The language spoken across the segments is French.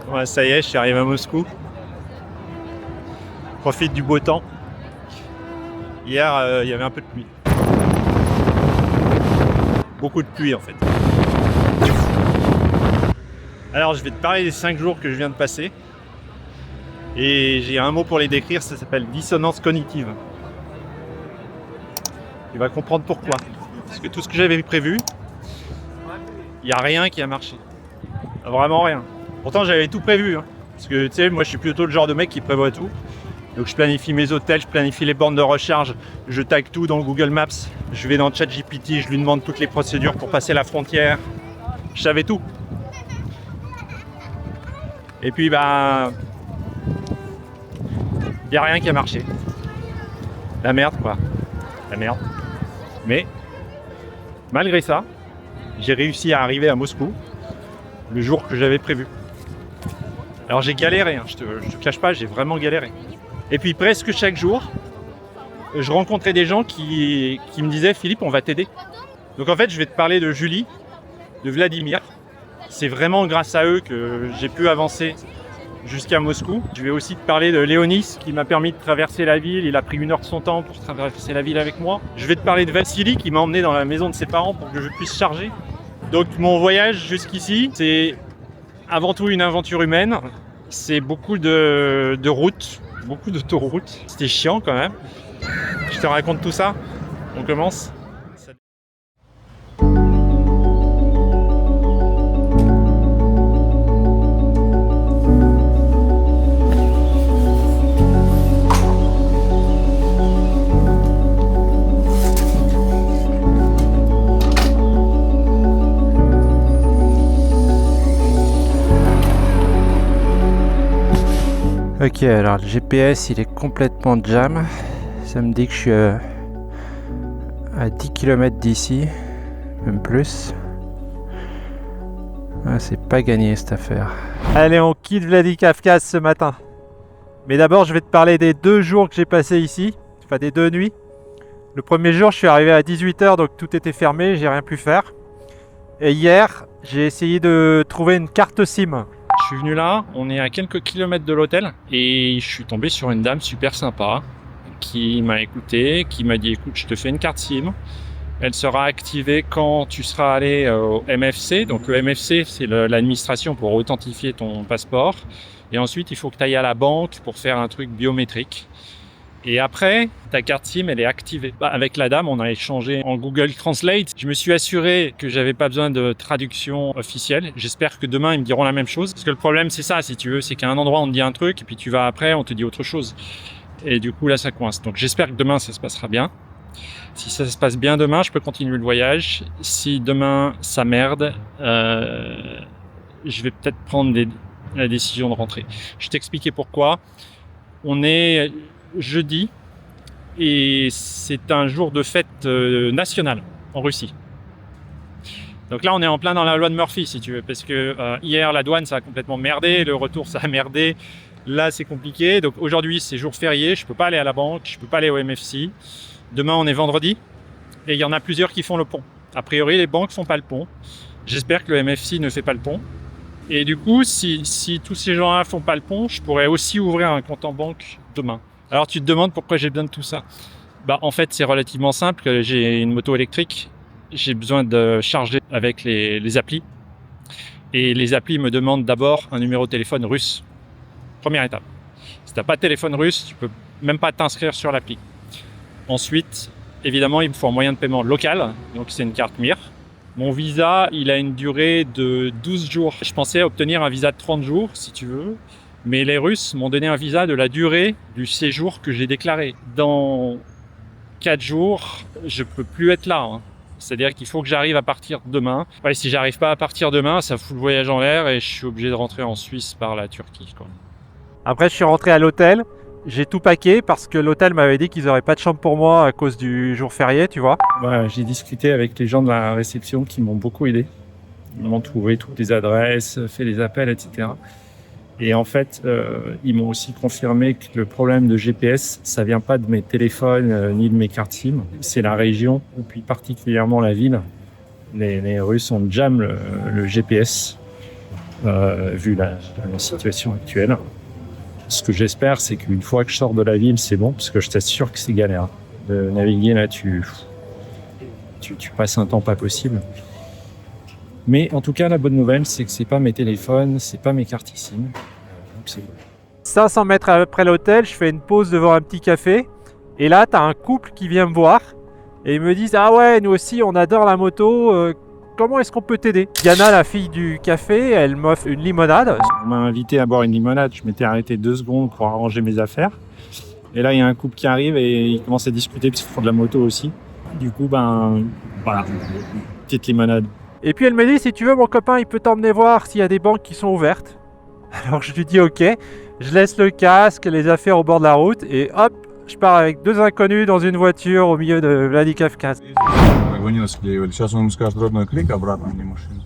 Ouais, ça y est, je suis arrivé à Moscou. Profite du beau temps. Hier, il y avait un peu de pluie. Beaucoup de pluie en fait. Alors, je vais te parler des 5 jours que je viens de passer. Et j'ai un mot pour les décrire, ça s'appelle dissonance cognitive. Tu vas comprendre pourquoi. Parce que tout ce que j'avais prévu, il n'y a rien qui a marché. Vraiment rien. Pourtant, j'avais tout prévu. Parce que tu sais, moi je suis plutôt le genre de mec qui prévoit tout. Donc je planifie mes hôtels, je planifie les bornes de recharge, je tag tout dans Google Maps, je vais dans ChatGPT, je lui demande toutes les procédures pour passer la frontière. Je savais tout. Et puis il n'y a rien qui a marché. La merde quoi. La merde. Mais malgré ça, j'ai réussi à arriver à Moscou le jour que j'avais prévu. Alors j'ai galéré, je te cache pas, j'ai vraiment galéré. Et puis presque chaque jour, je rencontrais des gens qui me disaient « Philippe, on va t'aider ». Donc en fait, je vais te parler de Julie, de Vladimir. C'est vraiment grâce à eux que j'ai pu avancer jusqu'à Moscou. Je vais aussi te parler de Léonis qui m'a permis de traverser la ville. Il a pris 1 heure de son temps pour traverser la ville avec moi. Je vais te parler de Vassili qui m'a emmené dans la maison de ses parents pour que je puisse charger. Donc mon voyage jusqu'ici, c'est avant tout une aventure humaine. C'est beaucoup de routes. Beaucoup d'autoroutes. C'était chiant quand même. Je te raconte tout ça. On commence. Ok, alors le GPS il est complètement jam. Ça me dit que je suis à 10 km d'ici, même plus. Ah, c'est pas gagné cette affaire. Allez, on quitte Vladikavkaz ce matin. Mais d'abord, je vais te parler des 2 jours que j'ai passés ici, enfin des 2 nuits. Le premier jour, je suis arrivé à 18h, donc tout était fermé, j'ai rien pu faire. Et hier, j'ai essayé de trouver une carte SIM. Je suis venu là, on est à quelques kilomètres de l'hôtel et je suis tombé sur une dame super sympa qui m'a écouté, qui m'a dit écoute, je te fais une carte SIM. Elle sera activée quand tu seras allé au MFC. Donc le MFC, c'est l'administration pour authentifier ton passeport. Et ensuite, il faut que tu ailles à la banque pour faire un truc biométrique. Et après, ta carte SIM, elle est activée. Avec la dame, on a échangé en Google Translate. Je me suis assuré que j'avais pas besoin de traduction officielle. J'espère que demain, ils me diront la même chose. Parce que le problème, c'est ça, si tu veux, c'est qu'à un endroit, on te dit un truc, et puis tu vas après, on te dit autre chose. Et du coup, là, ça coince. Donc, j'espère que demain, ça se passera bien. Si ça se passe bien demain, je peux continuer le voyage. Si demain, ça merde, je vais peut-être prendre la décision de rentrer. Je t'expliquais pourquoi. On est jeudi et c'est un jour de fête nationale en Russie. Donc là, on est en plein dans la loi de Murphy, si tu veux, parce que hier, la douane, ça a complètement merdé, le retour, ça a merdé. Là, c'est compliqué. Donc aujourd'hui, c'est jour férié, je peux pas aller à la banque, je peux pas aller au MFC. Demain, on est vendredi et il y en a plusieurs qui font le pont. A priori, les banques font pas le pont. J'espère que le MFC ne fait pas le pont. Et du coup, si tous ces gens-là font pas le pont, je pourrais aussi ouvrir un compte en banque demain. Alors tu te demandes pourquoi j'ai besoin de tout ça. En fait, c'est relativement simple. J'ai une moto électrique. J'ai besoin de charger avec les applis. Et les applis me demandent d'abord un numéro de téléphone russe. Première étape. Si tu n'as pas de téléphone russe, tu peux même pas t'inscrire sur l'appli. Ensuite, évidemment, il me faut un moyen de paiement local. Donc c'est une carte MIR. Mon visa, il a une durée de 12 jours. Je pensais obtenir un visa de 30 jours, si tu veux. Mais les Russes m'ont donné un visa de la durée du séjour que j'ai déclaré. Dans 4 jours, je peux plus être là. C'est-à-dire qu'il faut que j'arrive à partir demain. Ouais, si j'arrive pas à partir demain, ça fout le voyage en l'air et je suis obligé de rentrer en Suisse par la Turquie. Après, je suis rentré à l'hôtel. J'ai tout paqué parce que l'hôtel m'avait dit qu'ils n'auraient pas de chambre pour moi à cause du jour férié, tu vois. Ouais, j'ai discuté avec les gens de la réception qui m'ont beaucoup aidé. Ils m'ont trouvé toutes les adresses, fait des appels, etc. Et en fait, ils m'ont aussi confirmé que le problème de GPS, ça vient pas de mes téléphones ni de mes cartes SIM. C'est la région, et puis particulièrement la ville. Les Russes ont jam le GPS. vu la situation actuelle. Ce que j'espère, c'est qu'une fois que je sors de la ville, c'est bon, parce que je t'assure que c'est galère. De naviguer là, tu passes un temps pas possible. Mais en tout cas, la bonne nouvelle, c'est que c'est pas mes téléphones, c'est pas mes cartes SIM. Donc c'est bon. 500 mètres après l'hôtel, je fais une pause devant un petit café. Et là, t'as un couple qui vient me voir. Et ils me disent, ah ouais, nous aussi, on adore la moto. Comment est-ce qu'on peut t'aider? Diana, la fille du café, elle m'offre une limonade. On m'a invité à boire une limonade. Je m'étais arrêté 2 secondes pour arranger mes affaires. Et là, il y a un couple qui arrive et ils commencent à discuter parce qu'ils font de la moto aussi. Du coup, voilà, petite limonade. Et puis elle me dit, si tu veux, mon copain, il peut t'emmener voir s'il y a des banques qui sont ouvertes. Alors je lui dis, ok. Je laisse le casque, les affaires au bord de la route et hop, je pars avec 2 inconnus dans une voiture au milieu de Vladikavkaz. Гоню склеивали. Сейчас он ему скажет родной клик, обратно мне машину.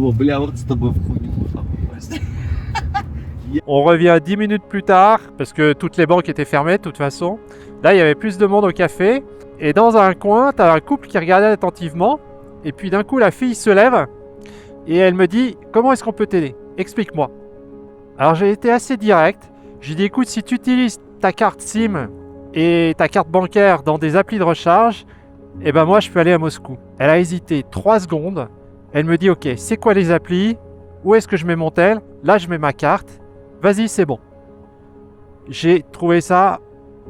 О, бля, вот с тобой в хуйню можно попасть. On revient 10 minutes plus tard, parce que toutes les banques étaient fermées de toute façon. Là, il y avait plus de monde au café. Et dans un coin, tu as un couple qui regardait attentivement. Et puis d'un coup, la fille se lève. Et elle me dit, comment est-ce qu'on peut t'aider? Explique-moi. Alors j'ai été assez direct. J'ai dit, écoute, si tu utilises ta carte SIM et ta carte bancaire dans des applis de recharge, eh ben moi, je peux aller à Moscou. Elle a hésité 3 secondes. Elle me dit, ok, c'est quoi les applis? Où est-ce que je mets mon tel? Là, je mets ma carte. Vas-y, c'est bon. J'ai trouvé ça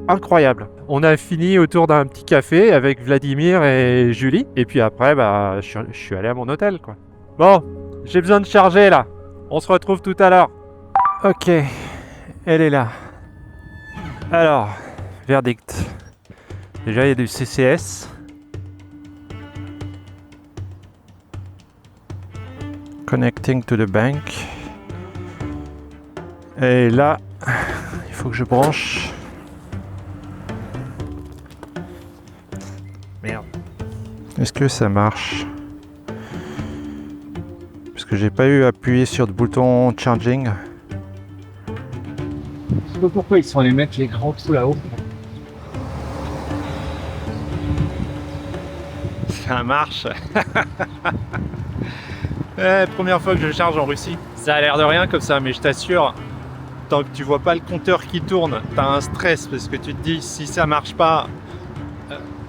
incroyable. On a fini autour d'un petit café avec Vladimir et Julie. Et puis après, je suis allé à mon hôtel, quoi. Bon, j'ai besoin de charger, là. On se retrouve tout à l'heure. Ok, elle est là. Alors, verdict. Déjà, il y a du CCS. Connecting to the bank. Et là, il faut que je branche. Merde. Est-ce que ça marche? Parce que j'ai pas eu à appuyer sur le bouton charging. Je sais pas pourquoi ils sont allés mettre les grands trous là-haut. Ça marche. Première fois que je charge en Russie. Ça a l'air de rien comme ça, mais je t'assure, tant que tu vois pas le compteur qui tourne, t'as un stress parce que tu te dis si ça marche pas,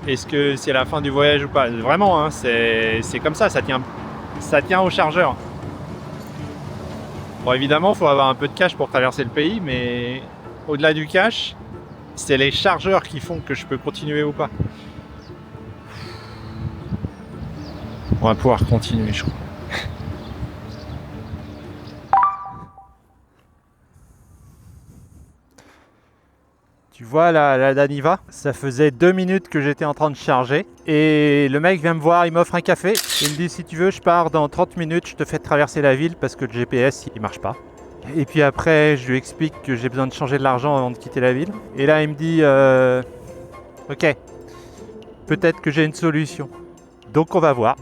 est-ce que c'est la fin du voyage ou pas? Vraiment, hein, c'est comme ça tient au chargeur. Bon, évidemment, il faut avoir un peu de cash pour traverser le pays, mais au-delà du cash, c'est les chargeurs qui font que je peux continuer ou pas. On va pouvoir continuer, je crois. Tu vois la Daniva, ça faisait 2 minutes que j'étais en train de charger et le mec vient me voir, il m'offre un café. Il me dit si tu veux je pars dans 30 minutes, je te fais traverser la ville parce que le GPS il marche pas. Et puis après je lui explique que j'ai besoin de changer de l'argent avant de quitter la ville. Et là il me dit ok, peut-être que j'ai une solution. Donc on va voir.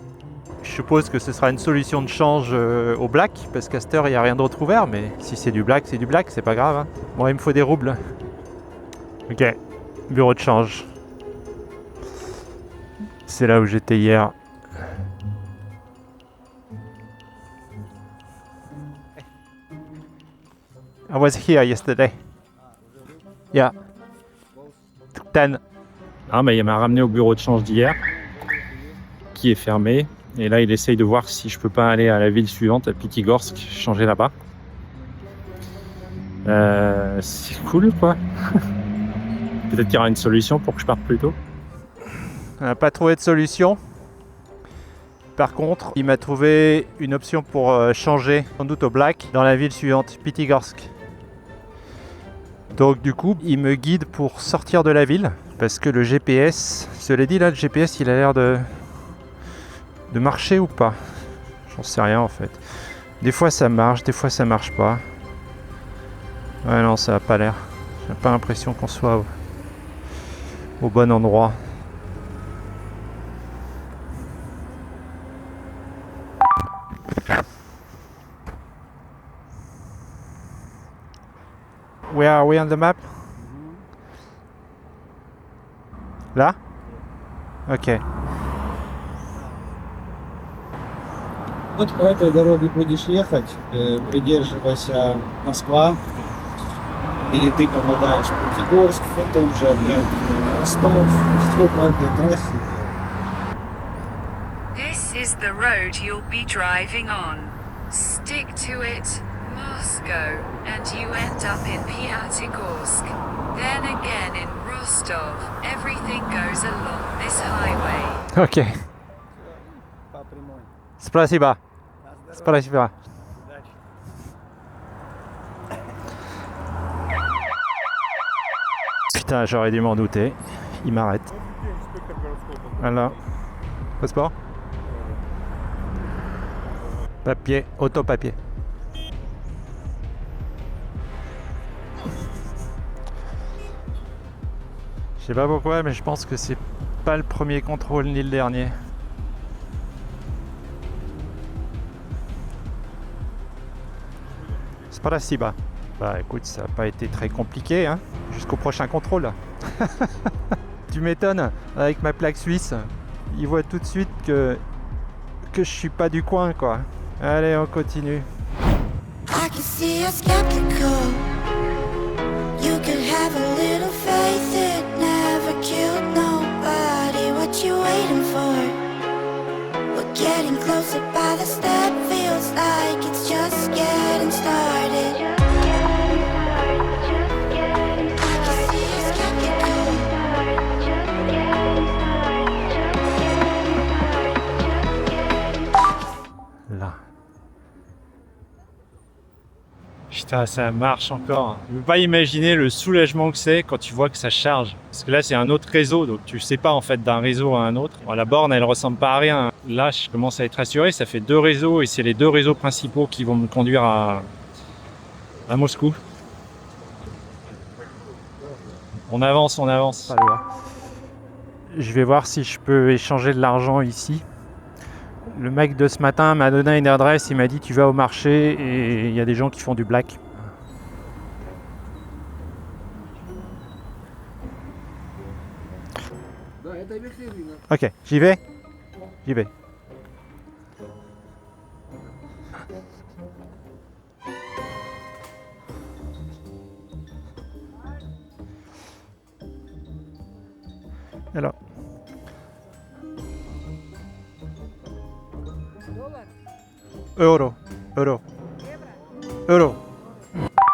Je suppose que ce sera une solution de change au black parce qu'à cette heure il n'y a rien d'autre ouvert, mais si c'est du black, c'est pas grave. Hein. Bon, il me faut des roubles. Ok, bureau de change. C'est là où j'étais hier. I was here yesterday. Yeah. 10. Ah, il m'a ramené au bureau de change d'hier, qui est fermé. Et là, il essaye de voir si je peux pas aller à la ville suivante, à Pitigorsk, changer là-bas. C'est cool, quoi. Peut-être qu'il y aura une solution pour que je parte plus tôt. On n'a pas trouvé de solution. Par contre, il m'a trouvé une option pour changer, sans doute au black, dans la ville suivante, Pitigorsk. Donc du coup, il me guide pour sortir de la ville, parce que le GPS, cela dit là, le GPS, il a l'air de marcher ou pas. J'en sais rien en fait. Des fois ça marche, des fois ça marche pas. Ouais non, ça a pas l'air. J'ai pas l'impression qu'on soit au bon endroit. Where are we on the map? Là? Ok. Вот по этой дороге будешь ехать, придерживайся Москва, и ты попадаешь в Пятигорск, потом уже опять Ростов, все по этой трассе. This is the road you'll be driving on. Stick to it, Moscow, and you end up in Pyatigorsk. Then again in Rostov. Everything goes along this highway. Ok. Спасибо. Спасибо. Putain, j'aurais dû m'en douter. Il m'arrête. Voilà. Passeport. Papier, autopapier. Je sais pas pourquoi, mais je pense que c'est pas le premier contrôle ni le dernier. Spasiba. Bah écoute, ça n'a pas été très compliqué, hein, jusqu'au prochain contrôle. Tu m'étonnes, avec ma plaque suisse, ils voient tout de suite que je suis pas du coin, quoi. Allez, on continue. I can see you're skeptical. You could have a little faith, it never killed nobody. What you waiting for? We're getting closer by the step, feels like it's just getting started. I can see you're skeptical. Là. Putain, ça marche encore. Je peux pas imaginer le soulagement que c'est quand tu vois que ça charge. Parce que là, c'est un autre réseau, donc tu sais pas en fait d'un réseau à un autre. Bon, la borne, elle ressemble pas à rien. Là, je commence à être rassuré. Ça fait 2 réseaux et c'est les 2 réseaux principaux qui vont me conduire à Moscou. On avance, on avance. Je vais voir si je peux échanger de l'argent ici. Le mec de ce matin m'a donné une adresse, il m'a dit tu vas au marché et il y a des gens qui font du black. Ok, j'y vais. J'y vais. Alors. Euro.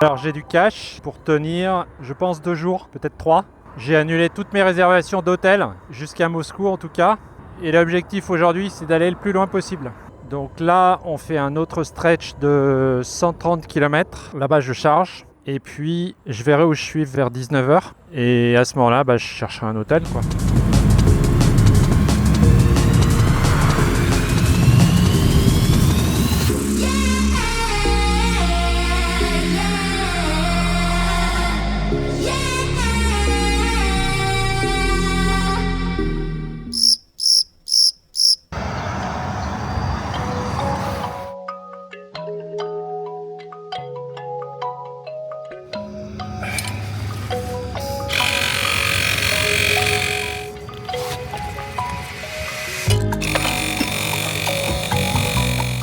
Alors j'ai du cash pour tenir, je pense 2 jours, peut-être 3. J'ai annulé toutes mes réservations d'hôtel, jusqu'à Moscou en tout cas. Et l'objectif aujourd'hui, c'est d'aller le plus loin possible. Donc là, on fait un autre stretch de 130 km. Là-bas, je charge. Et puis, je verrai où je suis vers 19h. Et à ce moment-là, je chercherai un hôtel, quoi.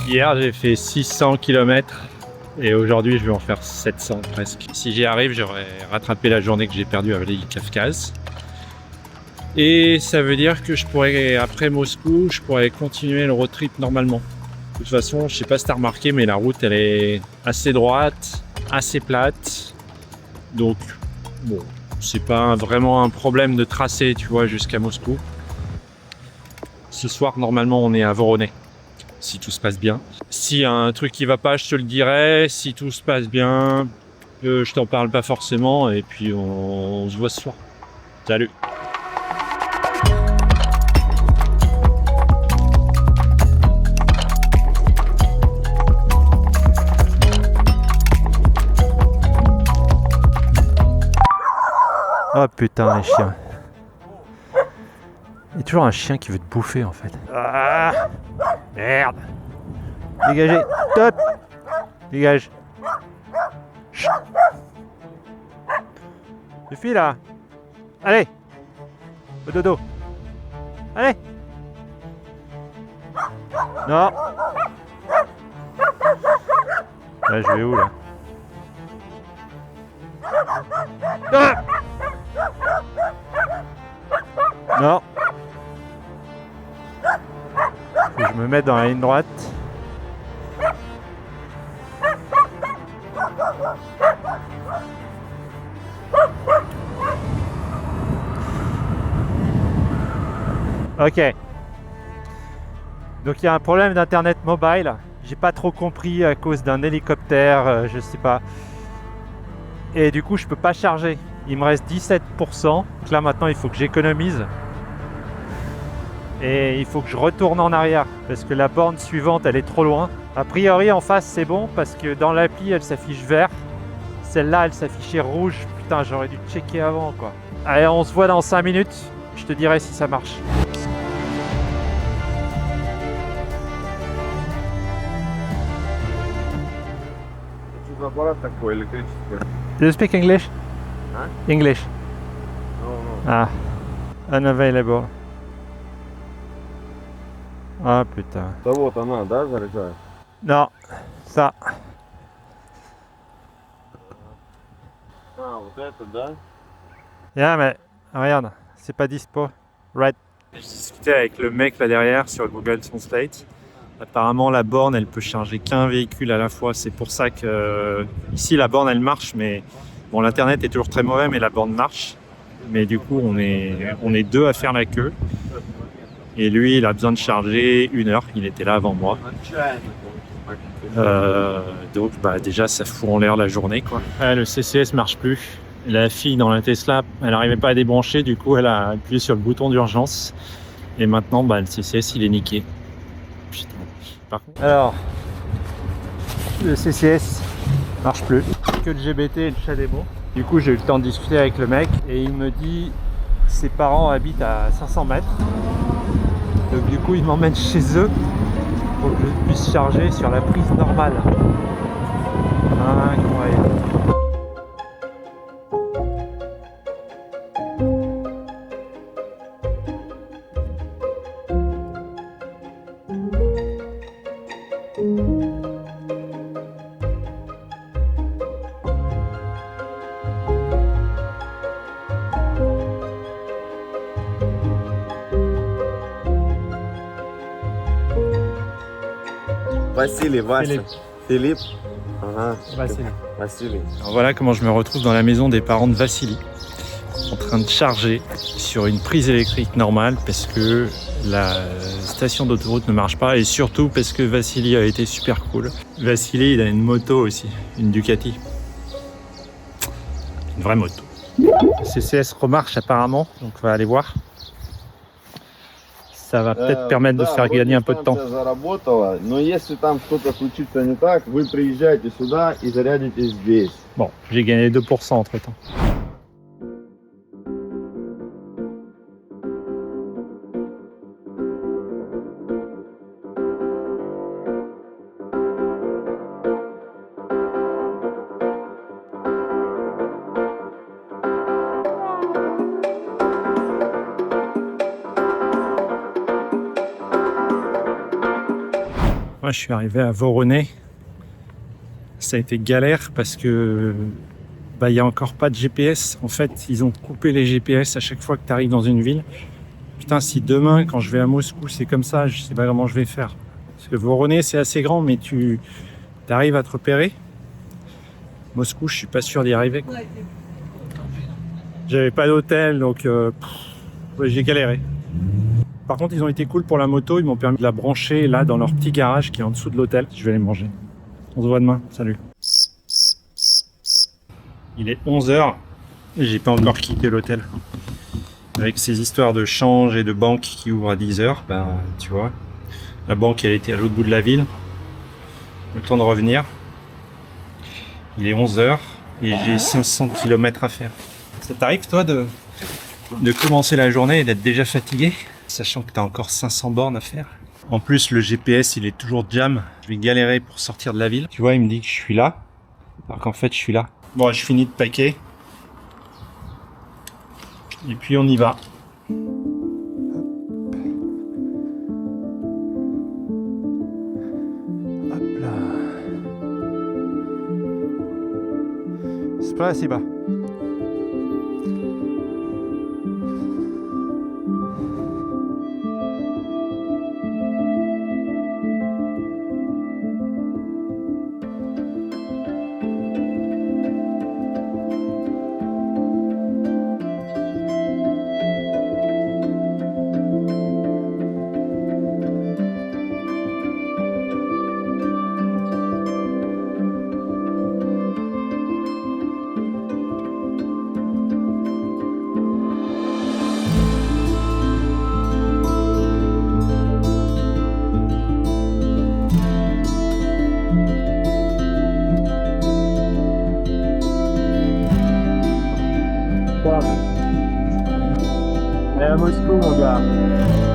Hier j'ai fait 600 km et aujourd'hui je vais en faire 700 presque. Si j'y arrive, j'aurai rattrapé la journée que j'ai perdue à Vladikavkaz. Et ça veut dire que je pourrais, après Moscou, je pourrais continuer le road trip normalement. De toute façon, je sais pas si t'as remarqué, mais la route elle est assez droite, assez plate. Donc bon, c'est pas vraiment un problème de tracé, tu vois, jusqu'à Moscou. Ce soir, normalement, on est à Voronezh. Si tout se passe bien. S'il y a un truc qui va pas, je te le dirai. Si tout se passe bien, je t'en parle pas forcément. Et puis on se voit ce soir. Salut. Oh putain, les chiens. Il y a toujours un chien qui veut te bouffer en fait. Ah, merde. Dégagez. Top. Dégage. Chut. Suffit là. Allez. Au dodo. Allez. Non. Là, je vais où là? Ah! Non. Faut que je me mette dans la ligne droite. Ok. Donc il y a un problème d'internet mobile. J'ai pas trop compris à cause d'un hélicoptère, je sais pas. Et du coup je peux pas charger. Il me reste 17%. Donc là maintenant il faut que j'économise. Et il faut que je retourne en arrière parce que la borne suivante elle est trop loin. A priori en face c'est bon parce que dans l'appli elle s'affiche vert. Celle-là elle s'affichait rouge. Putain, j'aurais dû checker avant quoi. Allez, on se voit dans 5 minutes. Je te dirai si ça marche. Аппарат такой электрический. Do you speak English? Huh? English. No, Ah. Unavailable. Ah putain. Да вот она, да, заряжает? Non. Ça. А, вот это, да? Yeah, mais regarde, c'est pas dispo. Right. Je discutais avec le mec là derrière sur Google Translate. Apparemment, la borne, elle peut charger qu'un véhicule à la fois. C'est pour ça que ici, la borne, elle marche, mais bon, l'internet est toujours très mauvais, mais la borne marche. Mais du coup, on est deux à faire la queue. Et lui, il a besoin de charger 1 heure. Il était là avant moi. Donc, bah, déjà, ça fout en l'air la journée, quoi. Ouais, le CCS marche plus. La fille dans la Tesla, elle n'arrivait pas à débrancher. Du coup, elle a appuyé sur le bouton d'urgence. Et maintenant, bah, le CCS, il est niqué. Putain. Par contre, alors, le CCS marche plus. Que le GBT et le Chademo. Du coup, j'ai eu le temps de discuter avec le mec et il me dit ses parents habitent à 500 mètres. Donc du coup, il m'emmène chez eux pour que je puisse charger sur la prise normale. Incroyable. Василий, Вася. Philippe. Philippe. Ага. Vassili. Vassili. Alors voilà comment je me retrouve dans la maison des parents de Vassili, en train de charger sur une prise électrique normale parce que la station d'autoroute ne marche pas et surtout parce que Vassili a été super cool. Vassili, il a une moto aussi, une Ducati. Une vraie moto. Le CCS remarche apparemment, donc on va aller voir. Ça va peut-être permettre de faire gagner un peu de temps. Заработала, но если там что-то случится не так, вы приезжаете сюда и зарядите здесь. Bon, j'ai gagné 2% entre temps. Moi, je suis arrivé à Voronezh. Ça a été galère parce que il y a encore pas de GPS. En fait, ils ont coupé les GPS à chaque fois que tu arrives dans une ville. Putain, si demain, quand je vais à Moscou, c'est comme ça, je sais pas comment je vais faire. Parce que Voronezh, c'est assez grand, mais tu arrives à te repérer. Moscou, je suis pas sûr d'y arriver, quoi. J'avais pas d'hôtel, donc ouais, j'ai galéré. Par contre, ils ont été cool pour la moto. Ils m'ont permis de la brancher là dans leur petit garage qui est en dessous de l'hôtel. Je vais aller manger. On se voit demain. Salut. Il est 11h et j'ai pas encore quitté l'hôtel. Avec ces histoires de change et de banque qui ouvrent à 10h, ben tu vois, la banque elle était à l'autre bout de la ville. Le temps de revenir. Il est 11h et j'ai 500 km à faire. Ça t'arrive toi de commencer la journée et d'être déjà fatigué, sachant que tu as encore 500 bornes à faire? En plus, le GPS, il est toujours jam. Je vais galérer pour sortir de la ville. Tu vois, il me dit que je suis là, alors qu'en fait, je suis là. Bon, je finis de packer. Et puis, on y va. Hop là. Spasiba. Et à Moscou, mon gars.